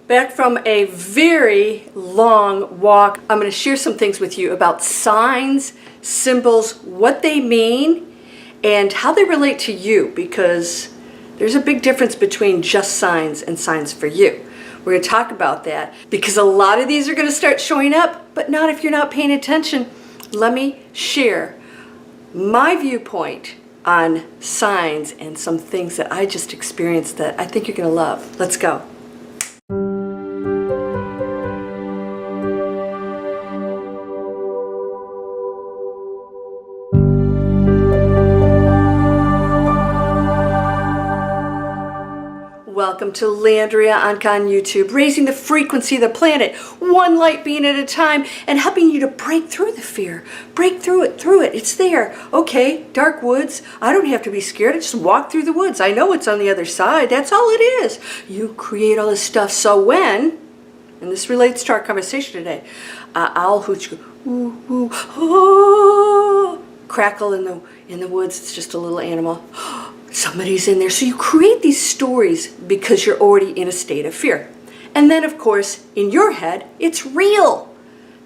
Back from a very long walk, I'm going to share some things with you about signs, symbols, what they mean, and how they relate to you, because there's a big difference between just signs and signs for you. We're going to talk about that because a lot of these are going to start showing up, but not if you're not paying attention. Let me share my viewpoint on signs and some things that I just experienced that I think you're going to love. Let's go. Welcome to Landria Onkka on YouTube, raising the frequency of the planet, one light being at a time, and helping you to break through the fear. Break through it, It's there. Okay, dark woods. I don't have to be scared. I just walk through the woods. I know it's on the other side. That's all it is. You create all this stuff. So when, and this relates to our conversation today, owl hoots, ooh, ooh, oh, crackle in the woods. It's just a little animal. Somebody's in there. So you create these stories because you're already in a state of fear. And then, of course, in your head, it's real.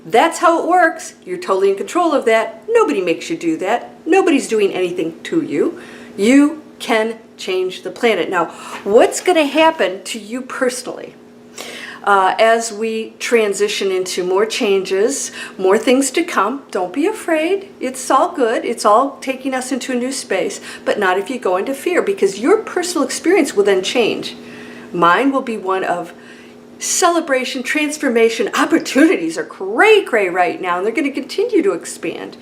That's how it works. You're totally in control of that. Nobody makes you do that. Nobody's doing anything to you. You can change the planet. Now, what's going to happen to you personally as we transition into more changes, more things to come? Don't be afraid. It's all good. It's all taking us into a new space, but not if you go into fear, because your personal experience will then change. Mine will be one of celebration, transformation. Opportunities are cray right now, and they're going to continue to expand.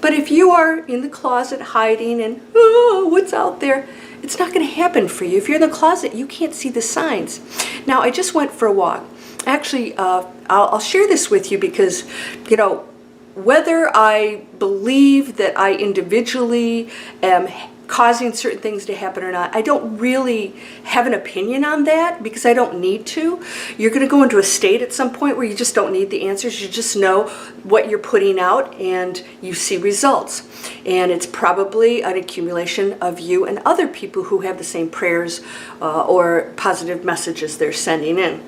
But if you are in the closet hiding and, oh, what's out there? It's not going to happen for you. If you're in the closet, you can't see the signs. Now, I just went for a walk. Actually, I'll share this with you because, you know, whether I believe that I individually am causing certain things to happen or not, I don't really have an opinion on that because I don't need to. You're going to go into a state at some point where you just don't need the answers. You just know what you're putting out and you see results. And it's probably an accumulation of you and other people who have the same prayers or positive messages they're sending in.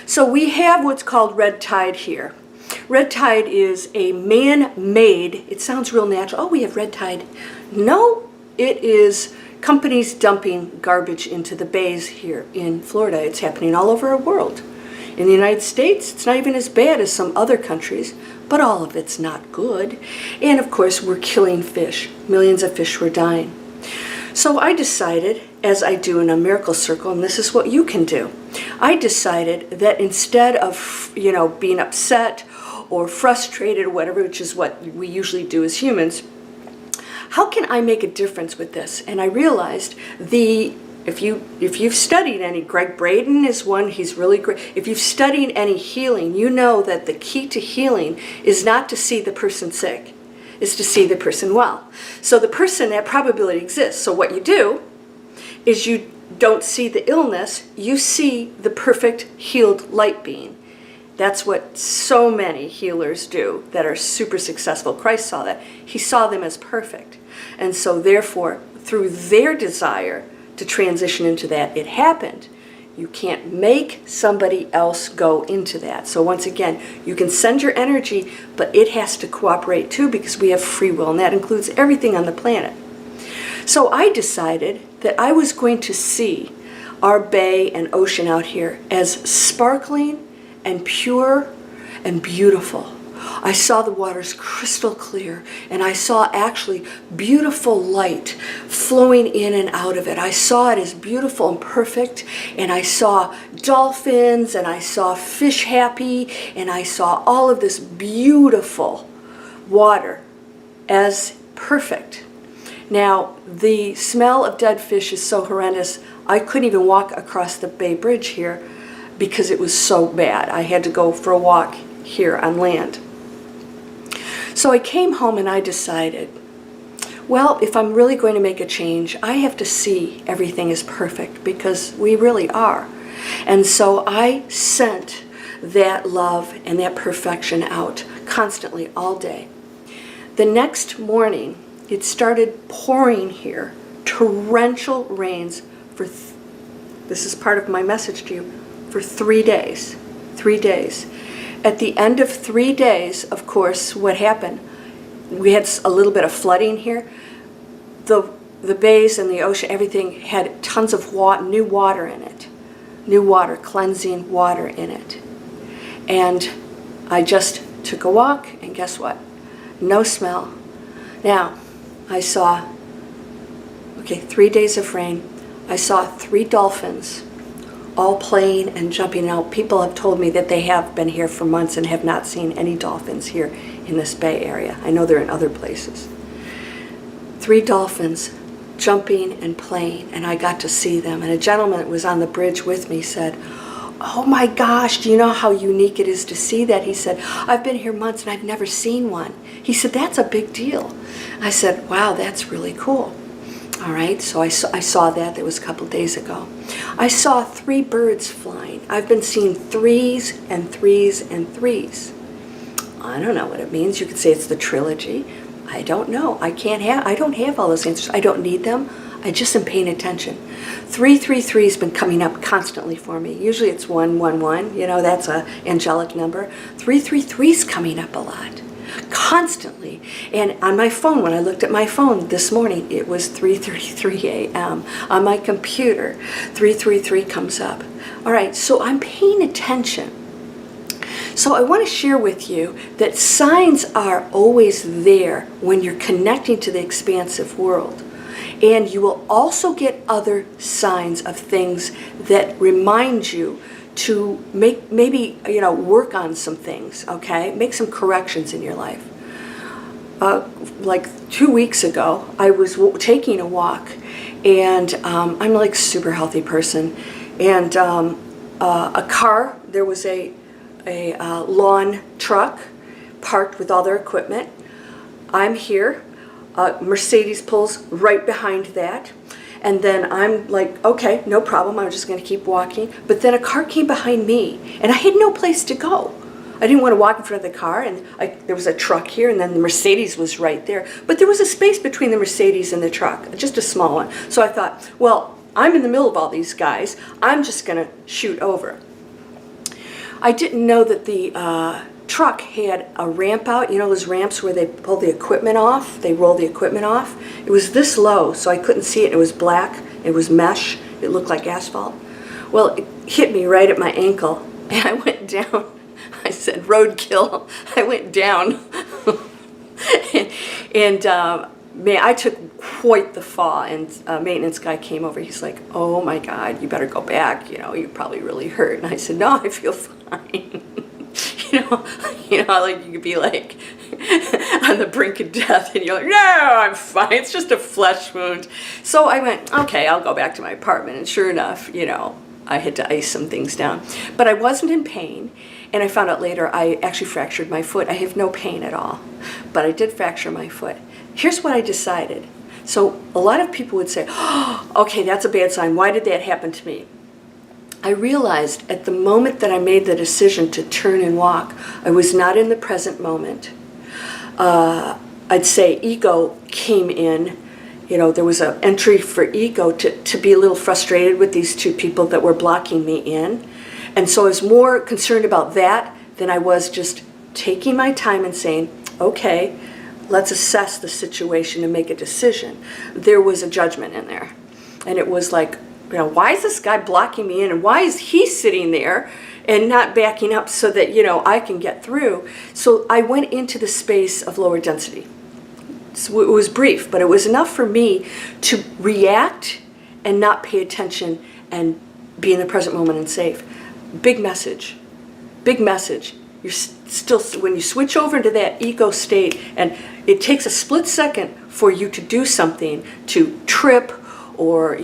So we have what's called red tide here. Red tide is a man-made, it sounds real natural. Oh, we have red tide. No, it is companies dumping garbage into the bays here in Florida. It's happening all over our world. In the United States, it's not even as bad as some other countries, but all of it's not good. And of course, we're killing fish. Millions of fish were dying. So I decided, as I do in a miracle circle, and this is what you can do, I decided that instead of, you know, being upset or frustrated or whatever, which is what we usually do as humans, how can I make a difference with this? And I realized if you've studied any, Greg Braden is one, he's really great. If you've studied any healing, you know that the key to healing is not to see the person sick, is to see the person well. So the person, that probability exists. So what you do is you don't see the illness, you see the perfect healed light being. That's what so many healers do that are super successful. Christ saw that. He saw them as perfect. And so therefore, through their desire to transition into that, it happened. You can't make somebody else go into that. So once again, you can send your energy, but it has to cooperate too because we have free will, and that includes everything on the planet. So I decided that I was going to see our bay and ocean out here as sparkling and pure and beautiful. I saw the waters crystal clear, and I saw actually beautiful light flowing in and out of it. I saw it as beautiful and perfect, and I saw dolphins, and I saw fish happy, and I saw all of this beautiful water as perfect. Now, the smell of dead fish is so horrendous, I couldn't even walk across the Bay Bridge here because it was so bad. I had to go for a walk here on land. So I came home and I decided, well, if I'm really going to make a change, I have to see everything as perfect because we really are. And so I sent that love and that perfection out constantly all day. The next morning, it started pouring here, torrential rains for, this is part of my message to you, for 3 days. 3 days. At the end of 3 days, of course, what happened? We had a little bit of flooding here. The bays and the ocean, everything had tons of new water in it. New water, cleansing water in it. And I just took a walk, and guess what? No smell. Now, I saw, 3 days of rain. I saw 3 dolphins all playing and jumping out. People have told me that they have been here for months and have not seen any dolphins here in this Bay Area. I know they're in other places. 3 dolphins jumping and playing, and I got to see them. And a gentleman that was on the bridge with me said, "Oh my gosh, do you know how unique it is to see that?" He said, "I've been here months and I've never seen one." He said, "That's a big deal." I said, "Wow, that's really cool." All right, so I saw that. That was a couple days ago. I saw 3 birds flying. I've been seeing 3s and 3s and 3s. I don't know what it means. You could say it's the trilogy. I don't know. I don't have all those answers. I don't need them. I just am paying attention. 333 has been coming up constantly for me. Usually it's 111. You know, that's a angelic number. 333 is coming up a lot, constantly. And on my phone, when I looked at my phone this morning, it was 3:33 a.m. On my computer, 333 comes up. All right, so I'm paying attention. So I want to share with you that signs are always there when you're connecting to the expansive world. And you will also get other signs of things that remind you to work on some things, okay? Make some corrections in your life. Like 2 weeks ago, I was taking a walk, and I'm like a super healthy person, and there was a lawn truck parked with all their equipment. I'm here. Mercedes pulls right behind that. And then I'm like, okay, no problem. I'm just going to keep walking. But then a car came behind me, and I had no place to go. I didn't want to walk in front of the car, and there was a truck here, and then the Mercedes was right there. But there was a space between the Mercedes and the truck, just a small one. So I thought, well, I'm in the middle of all these guys. I'm just going to shoot over. I didn't know that the truck had a ramp out, those ramps where they pull the equipment off, they roll the equipment off. It was this low, so I couldn't see it. It was black, it was mesh, it looked like asphalt. Well, it hit me right at my ankle, and I went down. I said, roadkill. I went down. and man, I took quite the fall, and a maintenance guy came over. He's like, "Oh my God, you better go back. You're probably really hurt." And I said, "No, I feel fine." Like you could be like on the brink of death, and you're like, "No, I'm fine. It's just a flesh wound." So I went, okay, I'll go back to my apartment. And sure enough, I had to ice some things down. But I wasn't in pain, and I found out later I actually fractured my foot. I have no pain at all, but I did fracture my foot. Here's what I decided. So a lot of people would say, "Oh, okay, that's a bad sign. Why did that happen to me?" I realized at the moment that I made the decision to turn and walk, I was not in the present moment. I'd say ego came in. There was an entry for ego to be a little frustrated with these 2 people that were blocking me in. And so I was more concerned about that than I was just taking my time and saying, okay, let's assess the situation and make a decision. There was a judgment in there. And it was like, why is this guy blocking me in? And why is he sitting there and not backing up so that, I can get through? So I went into the space of lower density. So it was brief, but it was enough for me to react and not pay attention and be in the present moment and safe. Big message. Big message. You're still, when you switch over into that ego state, and it takes a split second for you to do something, to trip, or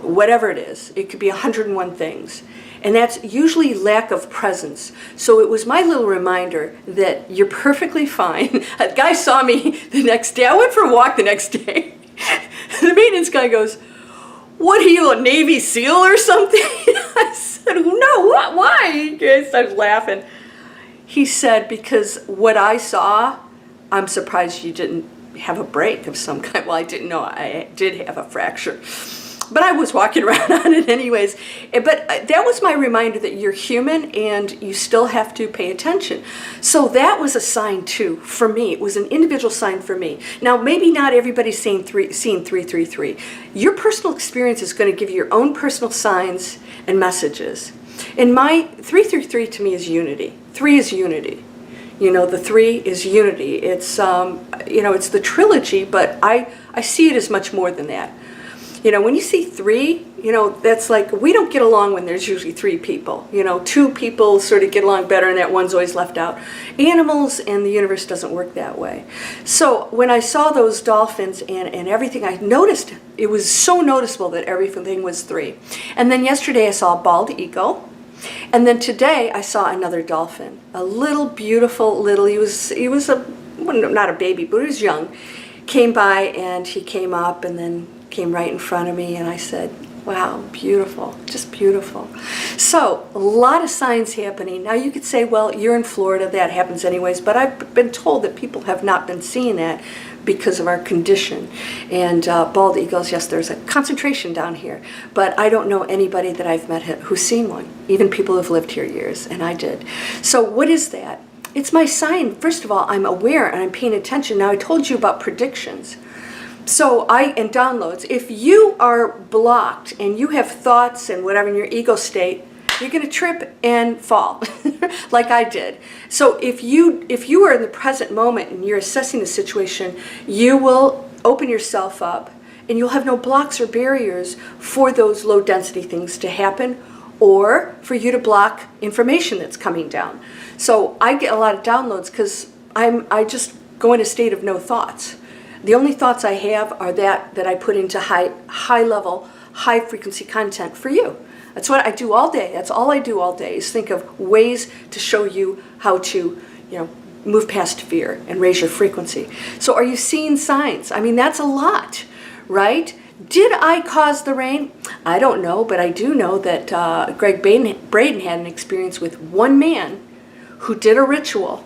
whatever it is. It could be 101 things, and that's usually lack of presence. So it was my little reminder that you're perfectly fine. A guy saw me the next day. I went for a walk the next day. The maintenance guy goes, "What are you, a Navy SEAL or something?" I said, "No, what? Why?" I started laughing. He said, "Because what I saw, I'm surprised you didn't have a break of some kind." Well, I didn't know I did have a fracture. But I was walking around on it anyways. But that was my reminder that you're human and you still have to pay attention. So that was a sign too for me. It was an individual sign for me. Now, maybe not everybody's seeing 333. Your personal experience is going to give you your own personal signs and messages. And my 333 to me is unity. 3 is unity. You know, the 3 is unity. It's, you know, it's the trilogy, but I see it as much more than that. You know, when you see 3, you know, that's like, we don't get along when there's usually 3 people. You know, 2 people sort of get along better and that one's always left out. Animals and the universe doesn't work that way. So when I saw those dolphins and everything, I noticed it was so noticeable that everything was 3. And then yesterday I saw a bald eagle. And then today I saw another dolphin, a little beautiful little, he was a, well, not a baby, but he was young, came by and he came up and then came right in front of me and I said, wow, beautiful, just beautiful. So a lot of signs happening. Now you could say, well, you're in Florida, that happens anyways, but I've been told that people have not been seeing that because of our condition. And bald eagles, yes, there's a concentration down here, but I don't know anybody that I've met who's seen one, even people who've lived here years, and I did. So what is that? It's my sign. First of all, I'm aware and I'm paying attention. Now I told you about predictions. So and downloads, if you are blocked and you have thoughts and whatever in your ego state, you're going to trip and fall like I did. So if you are in the present moment and you're assessing the situation, you will open yourself up and you'll have no blocks or barriers for those low density things to happen or for you to block information that's coming down. So I get a lot of downloads because I just go in a state of no thoughts. The only thoughts I have are that I put into high level, high frequency content for you. That's what I do all day. That's all I do all day is think of ways to show you how to, you know, move past fear and raise your frequency. So are you seeing signs? I mean, that's a lot, right? Did I cause the rain? I don't know, but I do know that Greg Braden had an experience with one man who did a ritual,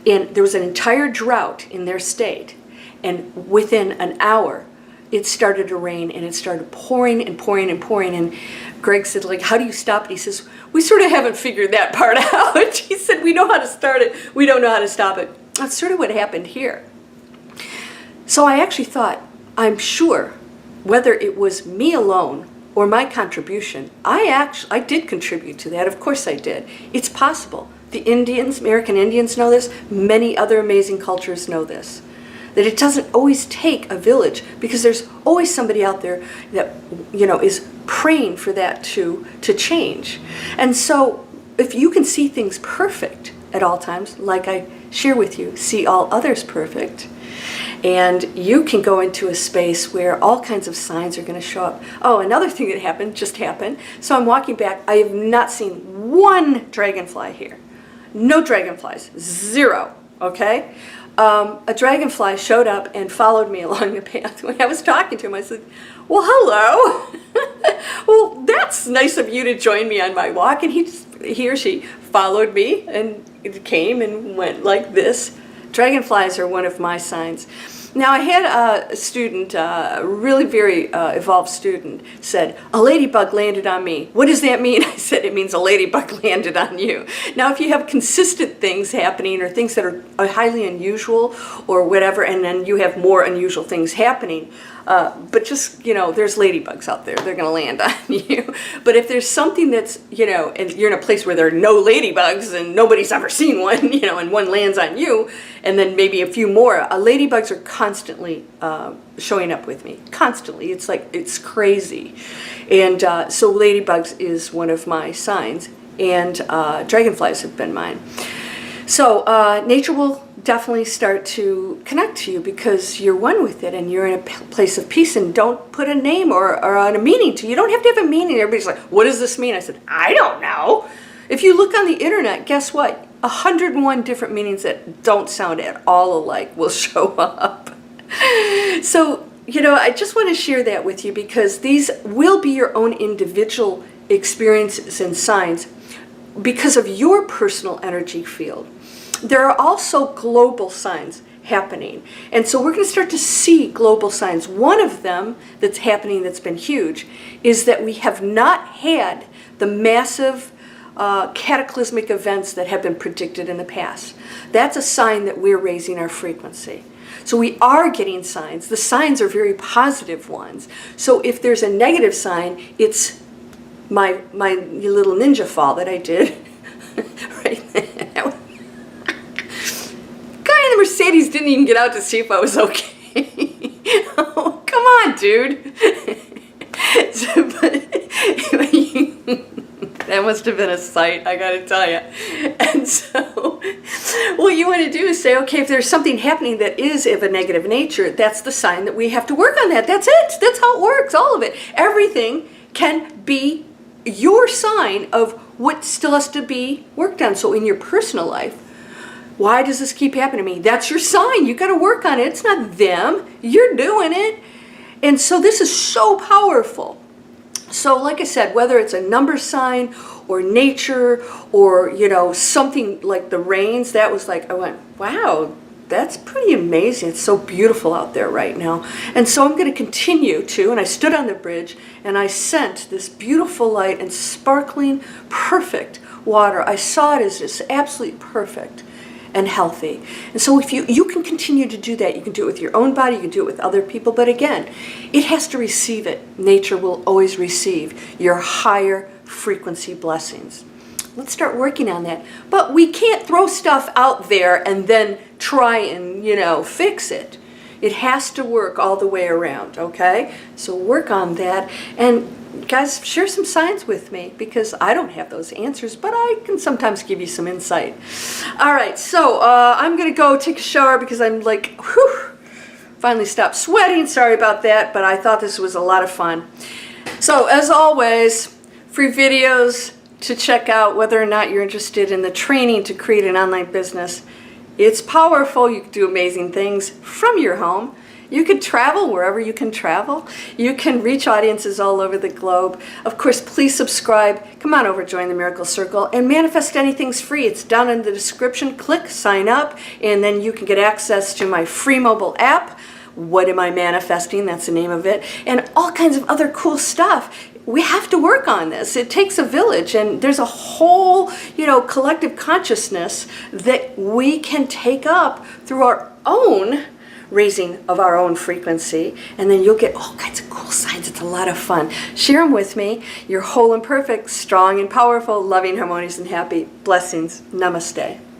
and there was an entire drought in their state, and within an hour, it started to rain, and it started pouring and pouring and pouring, and Greg said, like, how do you stop it? He says, we sort of haven't figured that part out. He said, we know how to start it, we don't know how to stop it. That's sort of what happened here. So I actually thought, I'm sure, whether it was me alone or my contribution, I did contribute to that. Of course I did. It's possible. The Indians, American Indians know this. Many other amazing cultures know this. That it doesn't always take a village, because there's always somebody out there that, you know, is praying for that to change. And so if you can see things perfect at all times, like I share with you, see all others perfect, and you can go into a space where all kinds of signs are going to show up. Oh, another thing that just happened. So I'm walking back. I have not seen one dragonfly here. No dragonflies. 0. Okay? A dragonfly showed up and followed me along the path. When I was talking to him, I said, well, hello. Well, that's nice of you to join me on my walk. And he or she followed me and came and went like this. Dragonflies are one of my signs. Now, I had a student, a really very evolved student, said, a ladybug landed on me. What does that mean? I said, it means a ladybug landed on you. Now, if you have consistent things happening or things that are highly unusual or whatever, and then you have more unusual things happening, but just, you know, there's ladybugs out there. They're going to land on you. But if there's something that's, you know, and you're in a place where there are no ladybugs and nobody's ever seen one, you know, and one lands on you, and then maybe a few more, ladybugs are constantly showing up with me. Constantly. It's like, it's crazy. And so ladybugs is one of my signs. And dragonflies have been mine. So nature will definitely start to connect to you because you're one with it and you're in a place of peace, and don't put a name or a meaning to it. You don't have to have a meaning. Everybody's like, what does this mean? I said, I don't know. If you look on the internet, guess what? 101 different meanings that don't sound at all alike will show up. So, you know, I just want to share that with you because these will be your own individual experiences and signs because of your personal energy field. There are also global signs happening. And so we're going to start to see global signs. One of them that's happening that's been huge is that we have not had the massive cataclysmic events that have been predicted in the past. That's a sign that we're raising our frequency. So we are getting signs. The signs are very positive ones. So if there's a negative sign, it's my little ninja fall that I did. Right there. Guy in the Mercedes didn't even get out to see if I was okay. Oh, come on, dude. That must have been a sight, I gotta tell you. And so what you want to do is say, okay, if there's something happening that is of a negative nature, that's the sign that we have to work on that. That's it. That's how it works, all of it. Everything can be your sign of what still has to be worked on. So in your personal life, why does this keep happening to me? That's your sign. You got to work on it. It's not them. You're doing it. And so this is so powerful. So like I said, whether it's a number sign or nature or, you know, something like the rains, that was like, I went, wow, that's pretty amazing. It's so beautiful out there right now. And so I'm going to continue to, and I stood on the bridge and I sent this beautiful light and sparkling, perfect water. I saw it as just absolutely perfect and healthy. And so if you can continue to do that, you can do it with your own body, you can do it with other people, but again, it has to receive it. Nature will always receive your higher frequency blessings. Let's start working on that. But we can't throw stuff out there and then try and, you know, fix it. It has to work all the way around, okay? So work on that. And guys, share some signs with me because I don't have those answers, but I can sometimes give you some insight. All right, so I'm going to go take a shower because I'm like, whew, finally stopped sweating. Sorry about that, but I thought this was a lot of fun. So as always, free videos to check out whether or not you're interested in the training to create an online business. It's powerful. You can do amazing things from your home. You can travel wherever you can travel. You can reach audiences all over the globe. Of course, please subscribe. Come on over, join the Miracle Circle, and Manifest Anything's free. It's down in the description. Click sign up, and then you can get access to my free mobile app. What Am I Manifesting? That's the name of it. And all kinds of other cool stuff. We have to work on this. It takes a village, and there's a whole, you know, collective consciousness that we can take up through our own raising of our own frequency, and then you'll get all kinds of cool signs. It's a lot of fun. Share them with me. You're whole and perfect, strong and powerful, loving, harmonious, and happy. Blessings. Namaste.